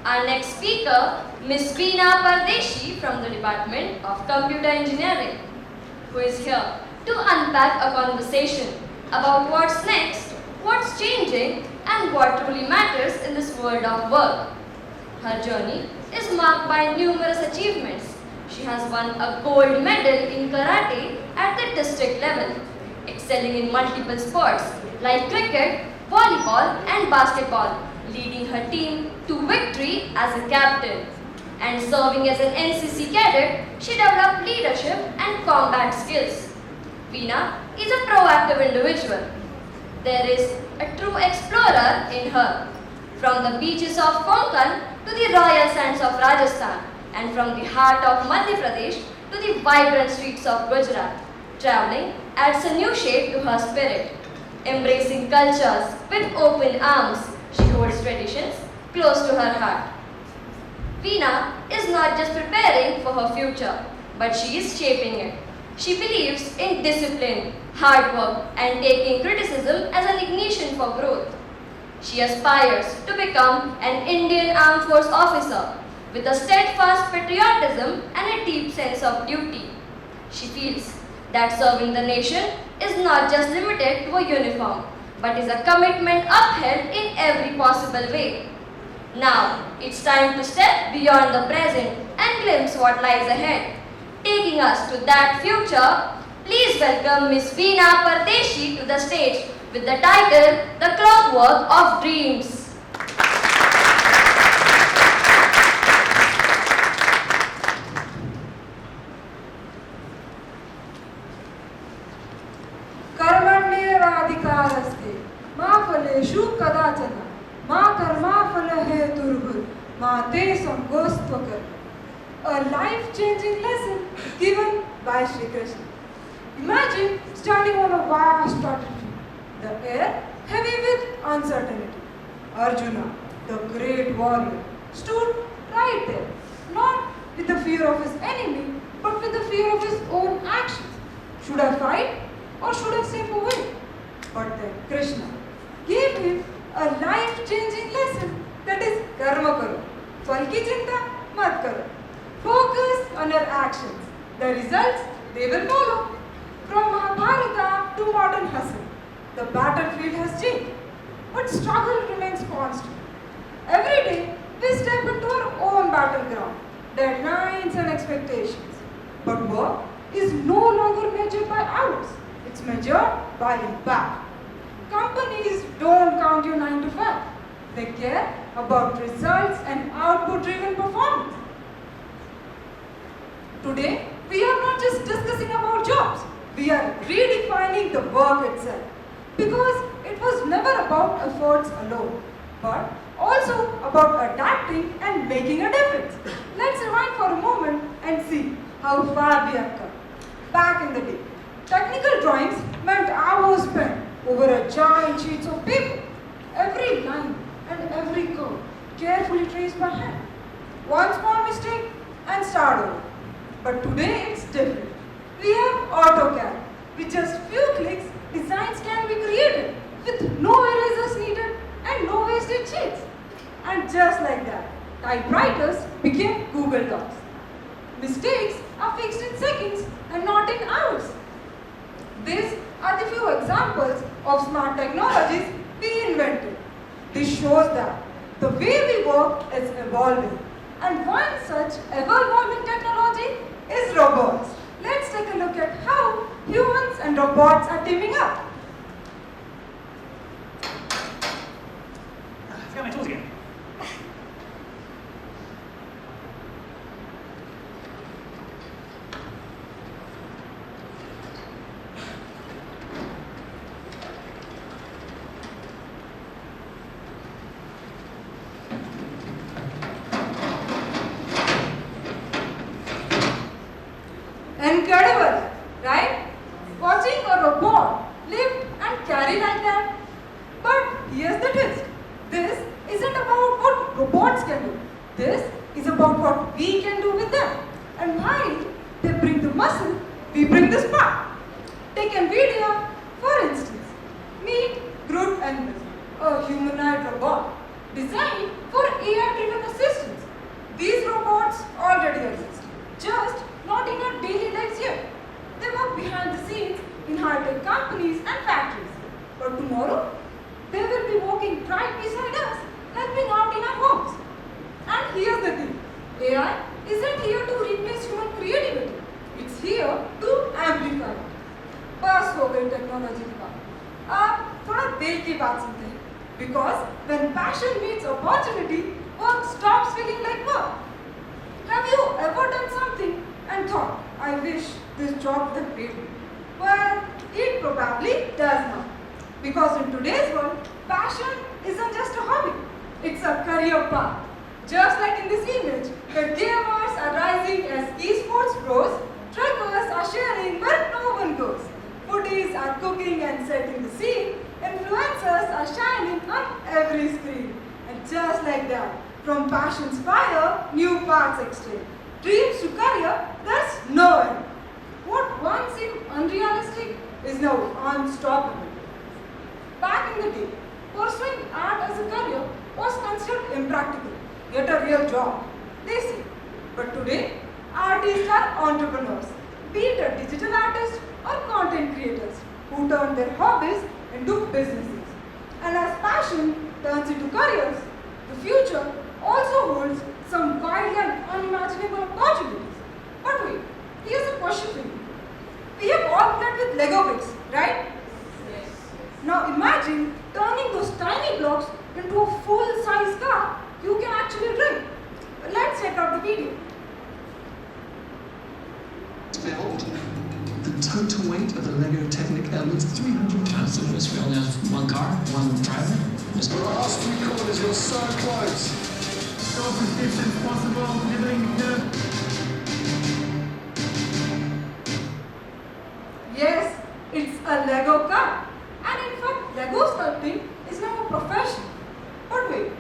Our next speaker, Miss Veena Pardeshi from the Department of Computer Engineering, who is here to unpack a conversation about what's next, what's changing, and what truly matters in this world of work. Her journey is marked by numerous achievements. She has won a gold medal in karate at the district level, excelling in multiple sports like cricket, volleyball, and basketball, leading her team to victory as a captain. And serving as an NCC cadet, she developed leadership and combat skills. Veena is a proactive individual. There is a true explorer in her. From the beaches of Konkan to the royal sands of Rajasthan, and from the heart of Madhya Pradesh to the vibrant streets of Gujarat, traveling adds a new shade to her spirit. Embracing cultures with open arms, she holds traditions close to her heart. Veena is not just preparing for her future, but she is shaping it. She believes in discipline, hard work, and taking criticism as an ignition for growth. She aspires to become an Indian Armed Force officer with a steadfast patriotism and a deep sense of duty. She feels that serving the nation is not just limited to a uniform, but is a commitment upheld in every possible way. Now, it's time to step beyond the present and glimpse what lies ahead. Taking us to that future, please welcome Miss Veena Pardeshi to the stage with the title, The Clockwork of Dreams. कर्मण्येवाधिकारस्ते मा फलेषु कदाचन मा कर्मफलहेतुर्भुः मा ते संगोऽस्त्वकर्म. A life-changing lesson given by Sri Krishna. Imagine standing on a vast battlefield, the air heavy with uncertainty. Arjuna, the great warrior, stood right there, not with the fear of his enemy, but with the fear of his own actions. Should I fight or should I step away? But then Krishna gave him a life-changing lesson, that is karma karo. Phal ki chinta mat karo. Focus on your actions. The results, they will follow. From Mahabharata to modern hustle, the battlefield has changed, but struggle remains constant. Every day, we step into our own battleground, deadlines and expectations. But work is no longer measured by hours. It's measured by impact. Companies don't count you 9 to 5. They care about results and output-driven performance. Today, we are not just discussing about jobs. We are redefining the work itself. Because it was never about efforts alone, but also about adapting and making a difference. Let's rewind for a moment and see how far we have come. Back in the day, technical drawings meant hours spent over a giant sheets of paper. Every line and every curve carefully traced by hand. One small mistake and start over. But today it's different. We have AutoCAD. With just few clicks, designs can be created with no erasers needed and no wasted sheets. And just like that, typewriters became Google Docs. Mistakes are fixed in seconds and not in hours. These are the few examples of smart technologies we invented. This shows that the way we work is evolving. And one such ever-evolving technology is robots. Let's take a look at how humans and robots are teaming up. I forgot my tools again. Incredible, right? Watching a robot lift and carry like that. But here's the twist. This isn't about what robots can do. This is about what we can do with them. And while they bring the muscle, we bring the spark. Take NVIDIA, for instance. Meet Groot and a humanoid robot. designed for AI-driven assistants. These robots already exist, just not in our daily lives yet. They work behind the scenes in high-tech companies and factories. But tomorrow, they will be walking right beside us, helping out in our homes. And here's the thing, AI isn't here to replace human creativity. It's here to amplify it. बस हो गई technology की बात। अब थोड़ा दिल की बात सुनते हैं। Because when passion meets opportunity, work stops feeling like work. Have you ever done something and thought, I wish this job would have paid me? Well, it probably does not. Because in today's world, passion isn't just a hobby, it's a career path. Just like in this image, where gamers are rising as esports pros, truckers are sharing where no one goes. Foodies are cooking and setting the scene, influencers are shining on every screen. And just like that, from passion's fire, new paths extend. Dreams to career, there's no end. What once seemed unrealistic is now unstoppable. Back in the day, pursuing art as a career was considered impractical, yet a real job, they say. But today, artists are entrepreneurs, be it a digital artist or content creators who turn their hobbies into businesses. And as passion turns into careers, the future also holds some wild and unimaginable opportunities. But wait, here's a question for you. We have all played with Lego bricks, right? Yes. Now imagine turning those tiny blocks into a full-size car you can actually drive. Let's check out the video. Behold, the total weight of the Lego Technic elements 300 pounds. So Miss, we only have one car, one driver. Miss, The last 3 corners, you're so close. Shortest distance possible, nibbling here. Yes, it's a Lego car. And in fact, Lego sculpting is now a profession. But wait,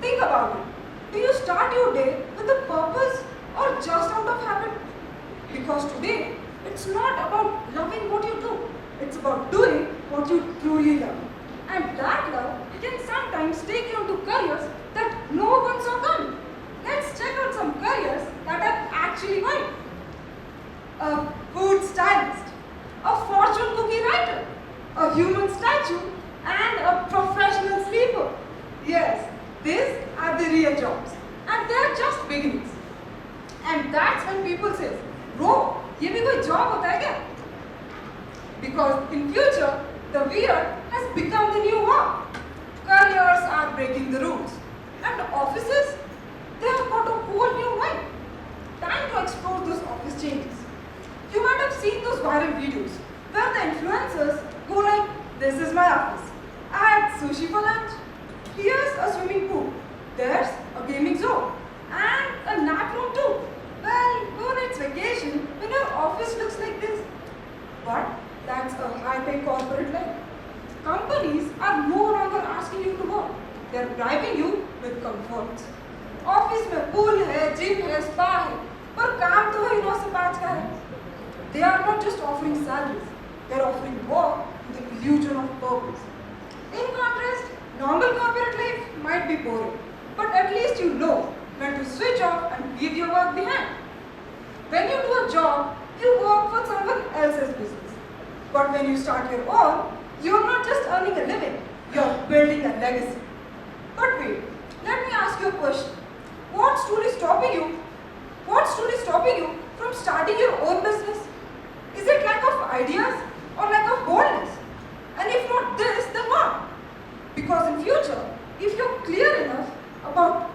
think about it. Do you start your day with a purpose or just out of habit? Because today, it's not about loving what you do. It's about doing what you truly love. And that love can sometimes take you into careers that no one saw coming. Let's check out some careers that are actually mine. A food stylist, a fortune cookie writer, a human statue, and a professional sleeper. Yes, these are the real jobs. And they are just beginnings. And that's when people say, bro, ये भी कोई job होता है क्या? Because in future, the weird has become the new wow. Careers are breaking the rules. And offices, they have got a whole new vibe. Time to explore those office changes. You might have seen those viral videos where the influencers go like, this is my office. I had sushi for lunch. Here's a swimming pool. There's a gaming zone. And a nap room too. Well, when it's vacation, when your office looks like this. But that's a high-tech corporate life. Companies are no longer asking you to work. They're bribing you with comforts. Office में pool है, gym है, spa है, पर काम तो वही 9 से 5 का है. They are not just offering salaries. They're offering work with the illusion of purpose. In contrast, normal corporate life might be boring, but at least you know when to switch off and leave your work behind. When you do a job, you work for someone else's business. But when you start your own, you're not just earning a living, you're building a legacy. But wait, let me ask you a question. What's truly stopping you? What's truly stopping you from starting your own business? Is it lack of ideas or lack of boldness? And if not this, then what? Because in future, if you're clear enough about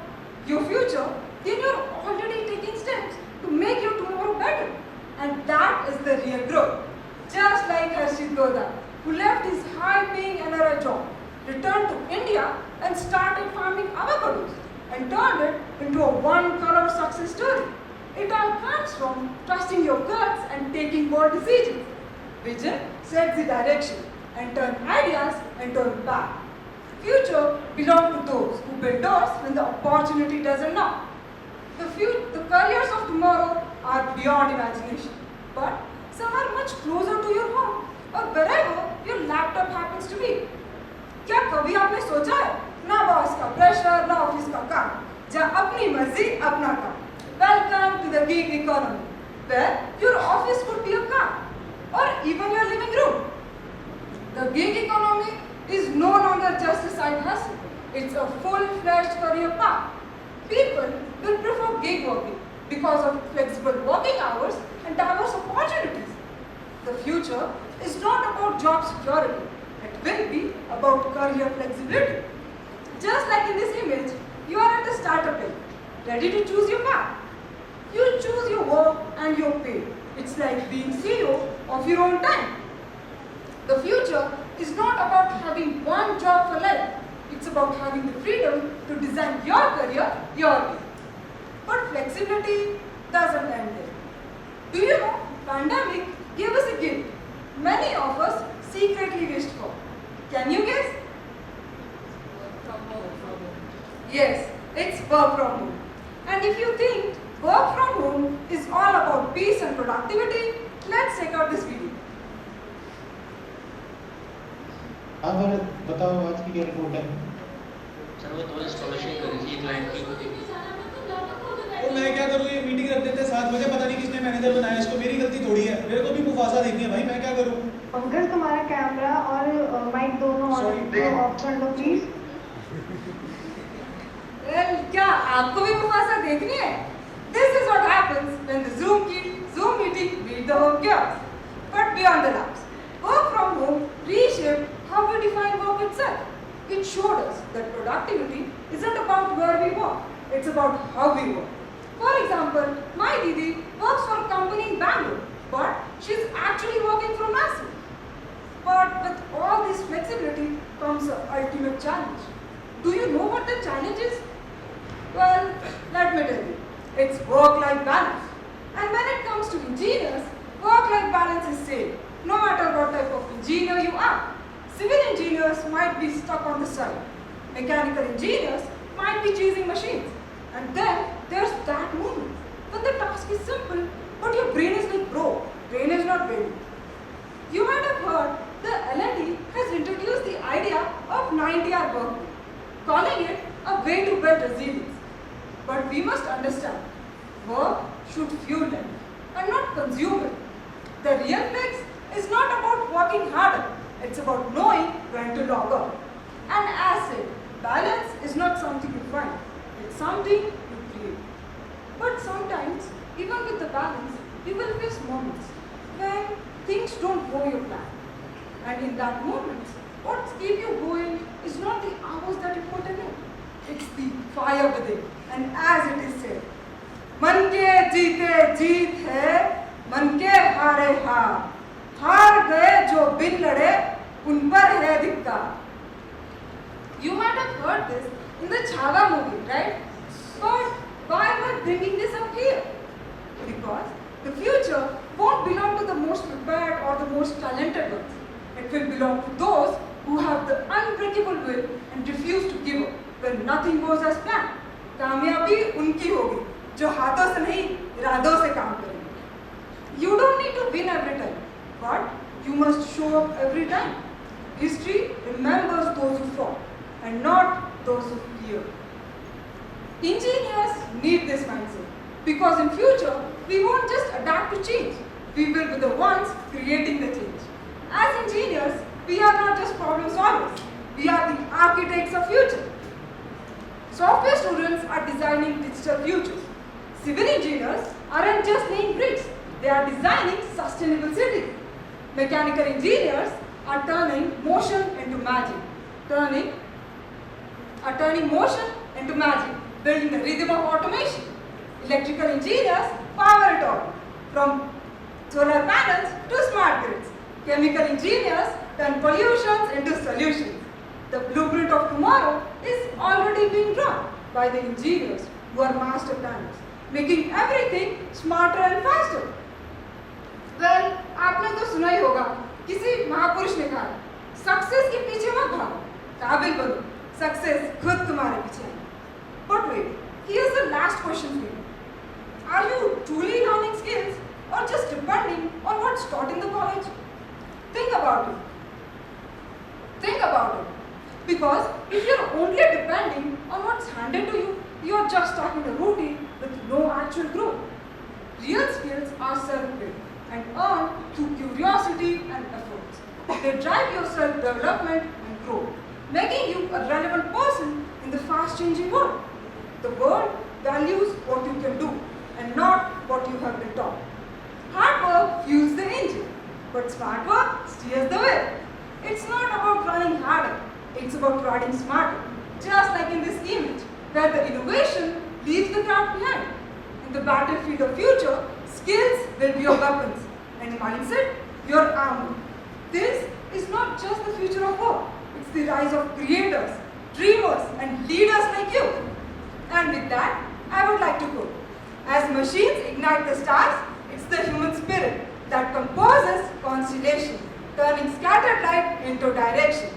your future, then you're already taking steps to make your tomorrow better. And that is the real growth. Just like Harshit Goda, who left his high-paying NRI job, returned to India and started farming avocados and turned it into a one-color success story. It all comes from trusting your guts and taking bold decisions. Vision sets the direction and turn ideas into a path. Future belongs to those who build doors when the opportunity doesn't knock. The careers of tomorrow are beyond imagination, but some are much closer to your home or wherever your laptop happens to be. क्या कभी आपने सोचा है ना boss का pressure जहाँ अपनी मर्जी अपना काम. Welcome to the gig economy, where your office could be a car or even your living room. The gig economy is no longer just a side hustle. It's a full-fledged career path. People will prefer gig working because of flexible working hours and diverse opportunities. The future is not about job security. It will be about career flexibility. Just like in this image, you are at the startup end, ready to choose your path. You choose your work and your pay. It's like being CEO of your own time. The future is not about having one job for life. It's about having the freedom to design your career your way. But flexibility doesn't end there. Do you know, pandemic gave us a gift many of us secretly wished for. Can you guess? Yes, it's work from home. And if you think work from home is all about peace and productivity, let's check out this video. हाँ भरत बताओ आज की क्या report है? Sir वो थोड़ी scholarship करी थी क्लाइंट की. तो मैं क्या करूँ, ये मीटिंग रख देते 7 बजे, पता नहीं किसने मैनेजर बनाया इसको, मेरी गलती थोड़ी है, मेरे को भी मुफासा देखनी है भाई, मैं क्या करूँ? पंकज तुम्हारा कैमरा और माइक दोनों ऑफ कर लो प्लीज. क्या आपको भी मुफासा देखनी है? This is what happens when the Zoom meeting meet the home chaos. But beyond the labs, work from home reshaped how we define work itself. It showed us that productivity isn't about where we work, it's about how we work. For example, my Didi works for a company in Bangalore, but she's actually working from Nashik. But with all this flexibility comes the ultimate challenge. Do you know what the challenge is? Well, let me tell you. It's work-life balance. And when it comes to engineers, work-life balance is same, no matter what type of engineer you are. Civil engineers might be stuck on the side. Mechanical engineers might be chasing machines. And then there's that moment when the task is simple, but your brain is like, bro, brain is not ready. You might have heard the L&D has introduced the idea of 90-hour work week, calling it a way to build resilience. But we must understand, work should fuel it and not consume it. The real flex is not about working harder, it's about knowing when to log off. And as said, balance is not something you find, it's something you create. But sometimes, even with the balance, you will face moments when things don't go your plan. And in that moment, what keeps you going is not the hours that you put in it. It's the fire within. And as it is said, मन के जीते जीत है, मन के हारे हार गए जो बिन लड़े, उन पर है धिक्कार. You might have heard this in the Chava movie, right? But why am I bringing this up here? Because the future won't belong to the most prepared or the most talented ones. It will belong to those who have the unbreakable will and refuse to give up when nothing goes as planned. कामयाबी उनकी होगी जो हाथों से नहीं इरादों से काम करेंगे. You don't need to win every time, but you must show up every time. History remembers those who fought and not those who fear. Engineers need this mindset because in future we won't just adapt to change. We will be the ones creating the change. As engineers, we are not just problem solvers. We are the architects of future. Software students are designing digital futures. Civil engineers aren't just laying bricks, they are designing sustainable cities. Mechanical engineers are turning motion into magic. Turning motion into magic, building the rhythm of automation. Electrical engineers power it all, from solar panels to smart grids. Chemical engineers turn pollutions into solutions. The blueprint of tomorrow is already being drawn by the engineers who are master planners, making everything smarter and faster. Well, आपने तो सुना ही होगा, किसी महापुरुष ने कहा, success के पीछे मत भागो, काबिल बनो, सक्सेस खुद तुम्हारे पीछे है. But wait, here's the last question for you. Are you truly learning skills or just depending on what's taught in the college? Think about it. Because if you're only depending on what's handed to you, you're just stuck in a routine with no actual growth. Real skills are self-built and earned through curiosity and efforts. They drive your self-development and growth, making you a relevant person in the fast-changing world. The world values what you can do and not what you have been taught. Hard work fuels the engine, but smart work steers the wheel. It's not about running harder, it's about riding smarter. Just like in this image, where the innovation leaves the crowd behind. In the battlefield of future, skills will be your weapons, and mindset, your armor. This is not just the future of work, it's the rise of creators, dreamers, and leaders like you. And with that, I would like to quote, as machines ignite the stars, it's the human spirit that composes constellation, turning scattered light into direction.